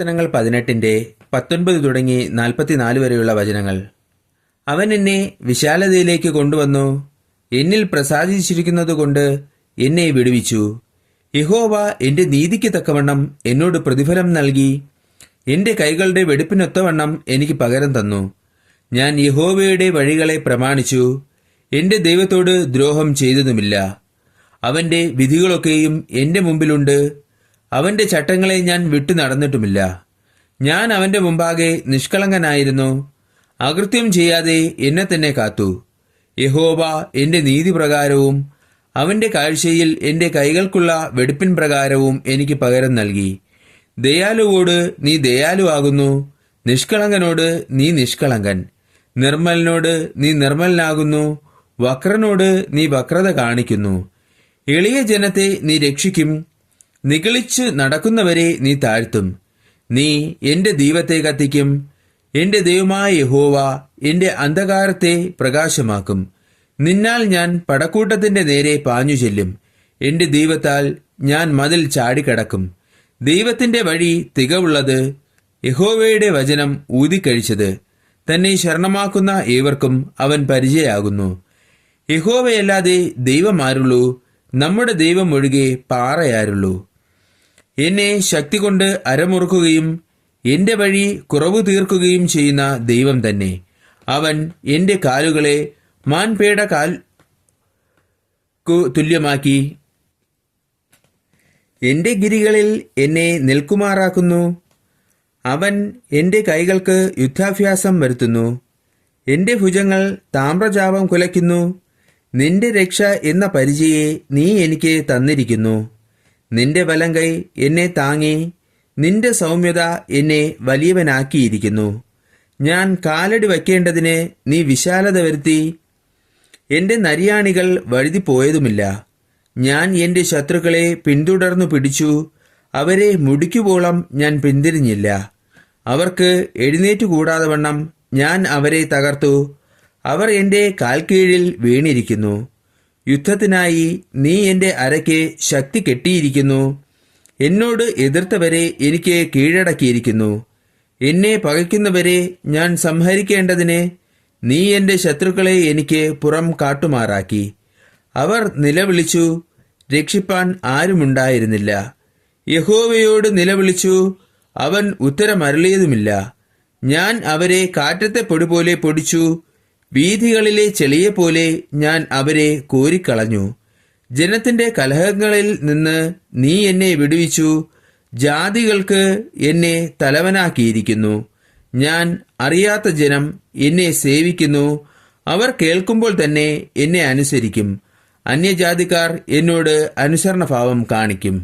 പ്രവർത്തനങ്ങൾ 18-19 തുടങ്ങി 44 വരെയുള്ള വചനങ്ങൾ. അവൻ എന്നെ വിശാലതയിലേക്ക് കൊണ്ടുവന്നു, എന്നിൽ പ്രസാദിച്ചിരിക്കുന്നതുകൊണ്ട് എന്നെ വിടുവിച്ചു. യഹോവ എന്റെ നീതിക്ക് തക്കവണ്ണം എന്നോട് പ്രതിഫലം നൽകി, എന്റെ കൈകളുടെ വെടിപ്പിനൊത്തവണ്ണം എനിക്ക് പകരം തന്നു. ഞാൻ യഹോവയുടെ വഴികളെ പ്രമാണിച്ചു, എന്റെ ദൈവത്തോട് ദ്രോഹം ചെയ്തതുമില്ല. അവന്റെ വിധികളൊക്കെയും എന്റെ മുമ്പിലുണ്ട്, അവന്റെ ചട്ടങ്ങളെ ഞാൻ വിട്ടു നടന്നിട്ടുമില്ല. ഞാൻ അവന്റെ മുമ്പാകെ നിഷ്കളങ്കനായിരുന്നു, അകൃത്യം ചെയ്യാതെ എന്നെ തന്നെ കാത്തു. യഹോവ എന്റെ നീതി പ്രകാരവും അവന്റെ കാഴ്ചയിൽ എന്റെ കൈകൾക്കുള്ള വെടിപ്പിൻ പ്രകാരവും എനിക്ക് പകരം നൽകി. ദയാലുവോട് നീ ദയാലുവാകുന്നു, നിഷ്കളങ്കനോട് നീ നിഷ്കളങ്കൻ. നിർമ്മലനോട് നീ നിർമ്മലനാകുന്നു, വക്രനോട് നീ വക്രത കാണിക്കുന്നു. എളിയ ജനത്തെ നീ രക്ഷിക്കും, നിഗളിച്ചു നടക്കുന്നവരെ നീ താഴ്ത്തും. നീ എന്റെ ദീപത്തെ കത്തിക്കും, എന്റെ ദൈവമായ യഹോവ എന്റെ അന്ധകാരത്തെ പ്രകാശമാക്കും. നിന്നാൽ ഞാൻ പടക്കൂട്ടത്തിന്റെ നേരെ പാഞ്ഞു ചെല്ലും, എന്റെ ദീപത്താൽ ഞാൻ മതിൽ ചാടിക്കടക്കും. ദൈവത്തിന്റെ വഴി തികവുള്ളത്, യഹോവയുടെ വചനം ഊതിക്കഴിച്ചത്. തന്നെ ശരണമാക്കുന്ന ഏവർക്കും അവൻ പരിചയാകുന്നു. യഹോവയല്ലാതെ ദൈവമാരുള്ളൂ, നമ്മുടെ ദൈവം ഒഴികെ പാറയാരുള്ളൂ. എന്നെ ശക്തി കൊണ്ട് അരമുറുക്കുകയും എന്റെ വഴി കുറവു തീർക്കുകയും ചെയ്യുന്ന ദൈവം തന്നെ. അവൻ എന്റെ കാലുകളെ മാൻപേട കാൽക്കു തുല്യമാക്കി എന്റെ ഗിരികളിൽ എന്നെ നിൽക്കുമാറാക്കുന്നു. അവൻ എന്റെ കൈകൾക്ക് യുദ്ധാഭ്യാസം വരുത്തുന്നു, എന്റെ ഭുജങ്ങൾ താമ്രചാപം കുലയ്ക്കുന്നു. നിന്റെ രക്ഷ എന്ന പരിചയെ നീ എനിക്ക് തന്നിരിക്കുന്നു. നിന്റെ വലങ്കൈ എന്നെ താങ്ങി, നിന്റെ സൗമ്യത എന്നെ വലിയവനാക്കിയിരിക്കുന്നു. ഞാൻ കാലടി വയ്ക്കേണ്ടതിന് നീ വിശാലത വരുത്തി, എന്റെ നരിയാണികൾ വഴുതിപ്പോയതുമില്ല. ഞാൻ എന്റെ ശത്രുക്കളെ പിന്തുടർന്നു പിടിച്ചു, അവരെ മുടിക്കുവോളം ഞാൻ പിന്തിരിഞ്ഞില്ല. അവർക്ക് എഴുന്നേറ്റുകൂടാതെ വണ്ണം ഞാൻ അവരെ തകർത്തു. അവർ എന്റെ കാൽക്കീഴിൽ വീണിരിക്കുന്നു. യുദ്ധത്തിനായി നീ എന്റെ അരയ്ക്ക് ശക്തി കെട്ടിയിരിക്കുന്നു. എന്നോട് എതിർത്തവരെ എനിക്ക് കീഴടക്കിയിരിക്കുന്നു. എന്നെ പകയ്ക്കുന്നവരെ ഞാൻ സംഹരിക്കേണ്ടതിന് നീ എന്റെ ശത്രുക്കളെ എനിക്ക് പുറം കാട്ടുമാറാക്കി. അവർ നിലവിളിച്ചു, രക്ഷിപ്പാൻ ആരുമുണ്ടായിരുന്നില്ല. യഹോവയോട് നിലവിളിച്ചു, അവൻ ഉത്തരമരുളിയതുമില്ല. ഞാൻ അവരെ കാറ്റത്തെ പൊടിപോലെ പൊടിച്ചു, വീഥികളിലെ ചെളിയെപ്പോലെ ഞാൻ അവരെ കോരിക്കളഞ്ഞു. ജനത്തിന്റെ കലഹങ്ങളിൽ നിന്ന് നീ എന്നെ വിടുവിച്ചു, ജാതികൾക്ക് എന്നെ തലവനാക്കിയിരിക്കുന്നു. ഞാൻ അറിയാത്ത ജനം എന്നെ സേവിക്കുന്നു, അവർ കേൾക്കുമ്പോൾ തന്നെ എന്നെ അനുസരിക്കും. അന്യജാതിക്കാർ എന്നോട് അനുസരണഭാവം കാണിക്കും.